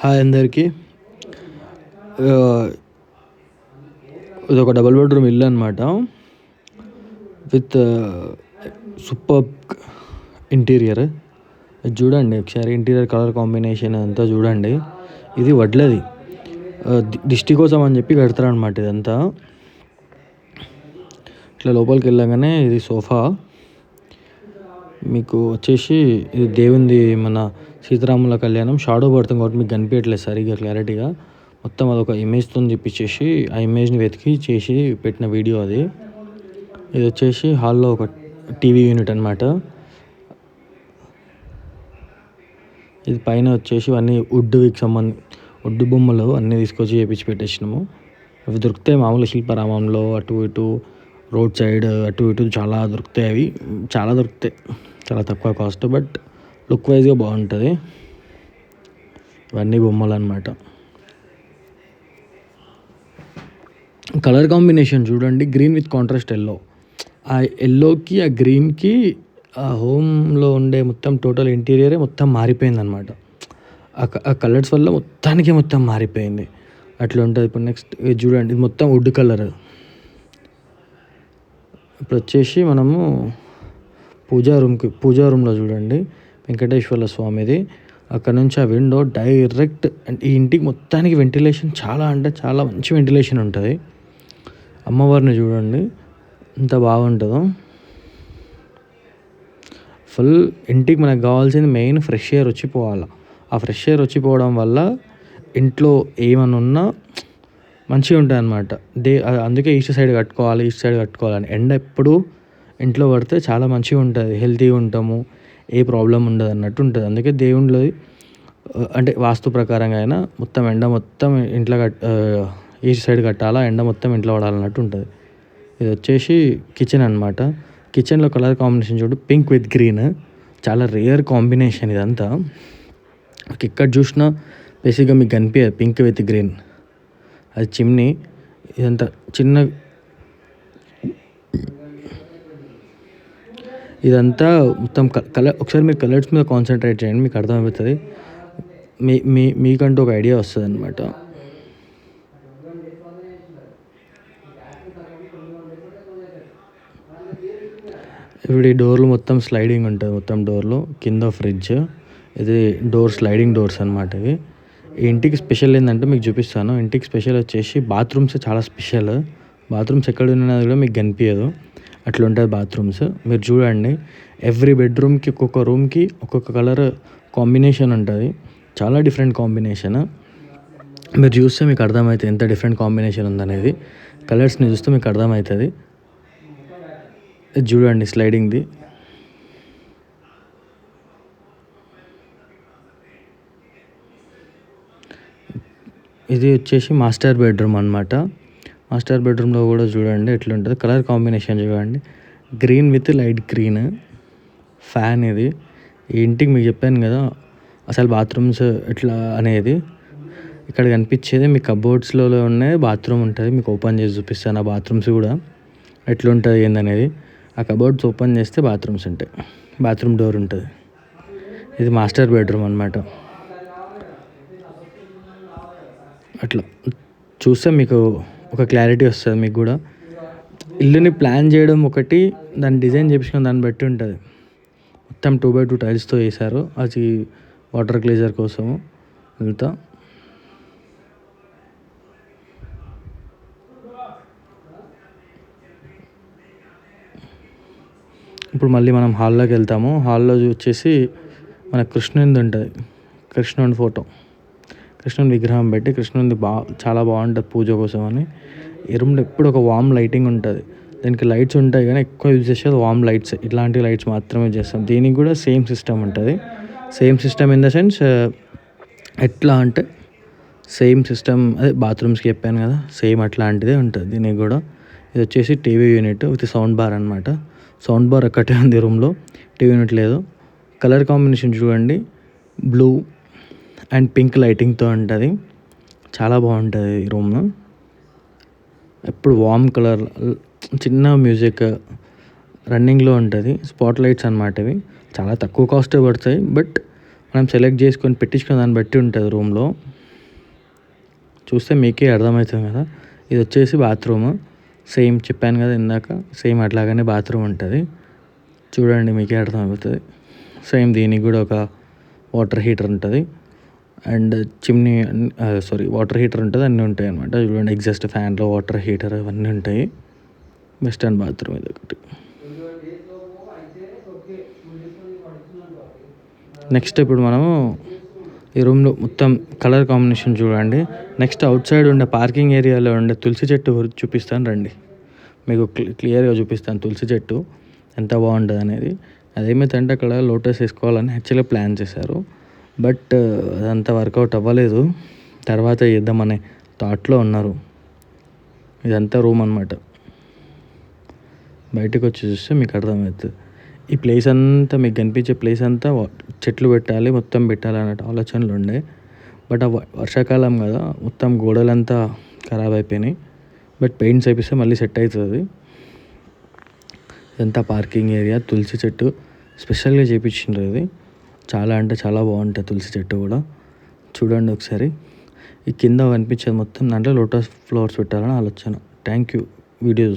Hi అందరికీ. ఆహ్, ఇదొక డబుల్ బెడ్‌రూమ్ ఇల్లు అనమాట. With superb interior. ఇది చూడండి ఒకసారి ఇంటీరియర్ కలర్ కాంబినేషన్ అంతా చూడండి. ఇది వడ్లది. దిష్టి కోసం అని చెప్పి కడతారనమాట ఇదంతా. ఇట్లా లోపలికి వెళ్ళగానే ఇది సోఫా. మీకు వచ్చేసి ఇది దేవుంది, మన సీతారాముల కళ్యాణం షాడో పడుతుంది కాబట్టి మీకు కనిపించట్లేదు సరిగ్గా క్లారిటీగా. మొత్తం అదొక ఇమేజ్తో చెప్పిచ్చేసి ఆ ఇమేజ్ని వెతికి చేసి పెట్టిన వీడియో అది. ఇది వచ్చేసి హాల్లో ఒక టీవీ యూనిట్ అనమాట. ఇది పైన వచ్చేసి అన్నీ వుడ్ బొమ్మలు అన్నీ తీసుకొచ్చి చేపించి పెట్టేసినాము. అవి దొరుకుతాయి మామూలు శిల్పారామంలో, అటు ఇటు రోడ్ సైడ్ అటు ఇటు చాలా దొరుకుతాయి. అవి చాలా దొరుకుతాయి, చాలా తక్కువ కాస్ట్, బట్ లుక్ వైజ్గా బాగుంటుంది. ఇవన్నీ బొమ్మలు అనమాట. కలర్ కాంబినేషన్ చూడండి, గ్రీన్ విత్ కాంట్రాస్ట్ ఎల్లో. ఆ ఎల్లోకి ఆ గ్రీన్కి ఆ హోమ్లో ఉండే మొత్తం టోటల్ ఇంటీరియరే మొత్తం మారిపోయింది అనమాట. ఆ కలర్స్ వల్ల మొత్తం మారిపోయింది. అట్లా ఉంటుంది. ఇప్పుడు నెక్స్ట్ ఇది చూడండి, ఇది మొత్తం వుడ్ కలర్. ఇప్పుడు వచ్చేసి మనము పూజా రూమ్లో చూడండి వెంకటేశ్వర స్వామిది. అక్కడ నుంచి ఆ విండో డైరెక్ట్ ఈ ఇంటికి మొత్తానికి వెంటిలేషన్ చాలా అంటే చాలా మంచి వెంటిలేషన్ ఉంటుంది. అమ్మవారిని చూడండి ఎంత బాగుంటుందో. ఫుల్ ఇంటికి మనకు కావాల్సింది మెయిన్ ఫ్రెష్ ఎయిర్ వచ్చి పోవాలి. ఆ ఫ్రెష్ ఎయిర్ వచ్చిపోవడం వల్ల ఇంట్లో ఏమన్నా ఉన్నా మంచిగా ఉంటుంది అనమాట. అందుకే ఈస్ట్ సైడ్ కట్టుకోవాలని. ఎండ ఎప్పుడు ఇంట్లో పడితే చాలా మంచిగా ఉంటుంది, హెల్తీగా ఉంటాము, ఏ ప్రాబ్లం ఉండదు అన్నట్టు ఉంటుంది. అందుకే దేవుళ్ళది అంటే వాస్తు ప్రకారంగా అయినా మొత్తం ఎండ మొత్తం ఇంట్లో ఈస్ట్ సైడ్ కట్టాలా, ఎండ మొత్తం ఇంట్లో పడాలన్నట్టు ఉంటుంది. ఇది వచ్చేసి కిచెన్ అనమాట. కిచెన్లో కలర్ కాంబినేషన్ చూడు, పింక్ విత్ గ్రీన్. చాలా రేర్ కాంబినేషన్ ఇదంతా. ఎక్కడ చూసినా బేసిక్గా మీకు కనిపించదు పింక్ విత్ గ్రీన్. అది చిమ్నీ. ఇదంతా ఇదంతా మొత్తం కలర్. ఒకసారి మీరు కలర్స్ మీద కాన్సన్ట్రేట్ చేయండి, మీకు అర్థమవుతుంది. మీకంటూ ఒక ఐడియా వస్తుంది అనమాట. ఇప్పుడు ఈ డోర్లు మొత్తం స్లైడింగ్ ఉంటుంది. మొత్తం డోర్లు కింద ఫ్రిడ్జ్. ఇది స్లైడింగ్ డోర్స్ అనమాట ఇవి. ఈ ఇంటికి స్పెషల్ ఏంటంటే మీకు చూపిస్తాను. ఇంటికి స్పెషల్ వచ్చేసి బాత్రూమ్స్ చాలా స్పెషల్. బాత్రూమ్స్ ఎక్కడ ఉన్నది కూడా మీకు కనిపించదు, అట్లా ఉంటుంది బాత్రూమ్స్. మీరు చూడండి, ఎవ్రీ బెడ్రూమ్కి ఒక్కొక్క రూమ్కి ఒక్కొక్క కలర్ కాంబినేషన్ ఉంటుంది. చాలా డిఫరెంట్ కాంబినేషన్. మీరు చూస్తే మీకు అర్థమవుతుంది ఎంత డిఫరెంట్ కాంబినేషన్ ఉందనేది. కలర్స్ని చూస్తే మీకు అర్థమవుతుంది. ఇది చూడండి స్లైడింగ్ది. ఇది వచ్చేసి మాస్టర్ బెడ్రూమ్ అనమాట. మాస్టర్ బెడ్రూమ్లో కూడా చూడండి ఎట్లుంటుంది. కలర్ కాంబినేషన్ చూడండి, green with light green. Fan ఇది. ఈ ఇంటికి మీకు చెప్పాను కదా అసలు బాత్రూమ్స్ ఎట్లా అనేది. ఇక్కడ కనిపించేది మీ కబోర్డ్స్లో ఉన్న బాత్రూమ్ ఉంటుంది. మీకు ఓపెన్ చేసి చూపిస్తాను ఆ బాత్రూమ్స్ కూడా ఎట్లుంటుంది ఏందనేది. ఆ కబోర్డ్స్ ఓపెన్ చేస్తే బాత్రూమ్స్ ఉంటాయి, బాత్రూమ్ డోర్ ఉంటుంది. ఇది మాస్టర్ బెడ్రూమ్ అనమాట. అట్లా చూస్తే మీకు ఒక క్లారిటీ వస్తుంది. మీకు కూడా ఇల్లుని ప్లాన్ చేయడం ఒకటి, దాన్ని డిజైన్ చేయించుకుని దాన్ని బట్టి ఉంటుంది. మొత్తం 2x2 టైల్స్తో వేశారు, అది వాటర్ గ్లేజర్ కోసము అంతా. ఇప్పుడు మళ్ళీ మనం హాల్లోకి వెళ్తాము. హాల్లో వచ్చేసి మన కృష్ణునిది ఉంటుంది. కృష్ణుని ఫోటో, కృష్ణుని విగ్రహం పెట్టి కృష్ణునిది చాలా బాగుంటుంది పూజ కోసం అని. ఈ రూమ్లో ఎప్పుడు ఒక వామ్ లైటింగ్ ఉంటుంది. దీనికి లైట్స్ ఉంటాయి కానీ ఎక్కువ యూజ్ చేసేది వామ్ లైట్స్. ఇట్లాంటి లైట్స్ మాత్రమే చేస్తాం. దీనికి కూడా సేమ్ సిస్టమ్ ఉంటుంది. Same system in the sense ఎట్లా అంటే సేమ్ సిస్టమ్, అదే బాత్రూమ్స్కి చెప్పాను కదా, సేమ్ అట్లాంటిదే ఉంటుంది దీనికి కూడా. ఇది వచ్చేసి TV unit with sound bar అనమాట. సౌండ్ బార్ ఒక్కటే ఉంది రూమ్లో, టీవీ యూనిట్ లేదు. కలర్ కాంబినేషన్ చూడండి, బ్లూ అండ్ పింక్ లైటింగ్తో ఉంటుంది. చాలా బాగుంటుంది ఈ రూమ్. ఎప్పుడు వామ్ కలర్, చిన్న మ్యూజిక్ రన్నింగ్లో ఉంటుంది. స్పాట్ లైట్స్ అనమాట ఇవి. చాలా తక్కువ కాస్టే పడతాయి, బట్ మనం సెలెక్ట్ చేసుకొని పెట్టించుకున్న దాన్ని బట్టి ఉంటుంది రూమ్లో. చూస్తే మీకే అర్థమవుతుంది కదా. ఇది వచ్చేసి బాత్రూమ్. సేమ్ చెప్పాను కదా ఇందాక, సేమ్ అట్లాగనే బాత్రూమ్ ఉంటుంది. చూడండి మీకే అర్థమవుతుంది. సేమ్ దీనికి కూడా ఒక వాటర్ హీటర్ ఉంటుంది అండ్ చిమ్నీ, వాటర్ హీటర్ ఉంటుంది, అన్నీ ఉంటాయి అనమాట. చూడండి ఎగ్జాస్ట్ ఫ్యాన్లో వాటర్ హీటర్ అవన్నీ ఉంటాయి. వెస్టర్న్ బాత్రూమ్ ఇది ఒకటి. నెక్స్ట్ ఇప్పుడు మనము ఈ రూమ్లో మొత్తం కలర్ కాంబినేషన్ చూడండి. నెక్స్ట్ అవుట్ సైడ్ ఉండే పార్కింగ్ ఏరియాలో ఉండే తులసి చెట్టు చూపిస్తాను రండి. మీకు క్లియర్గా చూపిస్తాను తులసి చెట్టు ఎంత బాగుంటుంది అనేది. అదేమైతే అక్కడ లోటస్ వేసుకోవాలని యాక్చువల్గా ప్లాన్ చేశారు, బట్ అదంతా వర్కౌట్ అవ్వలేదు. తర్వాత చేద్దామనే థాట్లో ఉన్నారు. ఇదంతా రూమ్ అనమాట. బయటకు వచ్చి చూస్తే మీకు అర్థమవుతుంది. ఈ ప్లేస్ అంతా మీకు కనిపించే ప్లేస్ అంతా చెట్లు పెట్టాలి, మొత్తం పెట్టాలి అన్నట్టు ఆలోచనలు ఉండే. బట్ ఆ వర్షాకాలం కదా, మొత్తం గోడలంతా ఖరాబ్ అయిపోయినాయి. బట్ పెయింట్స్ వేపిస్తే మళ్ళీ సెట్ అవుతుంది. ఇదంతా పార్కింగ్ ఏరియా. తులసి చెట్టు స్పెషల్గా చేయించిండ్రు. ఇది చాలా అంటే చాలా బాగుంటుంది తులసి చెట్టు కూడా. చూడండి ఒకసారి. ఈ కింద కనిపించేది మొత్తం దాంట్లో లోటస్ ఫ్లవర్స్ పెట్టాలని ఆలోచన. Thank you videos.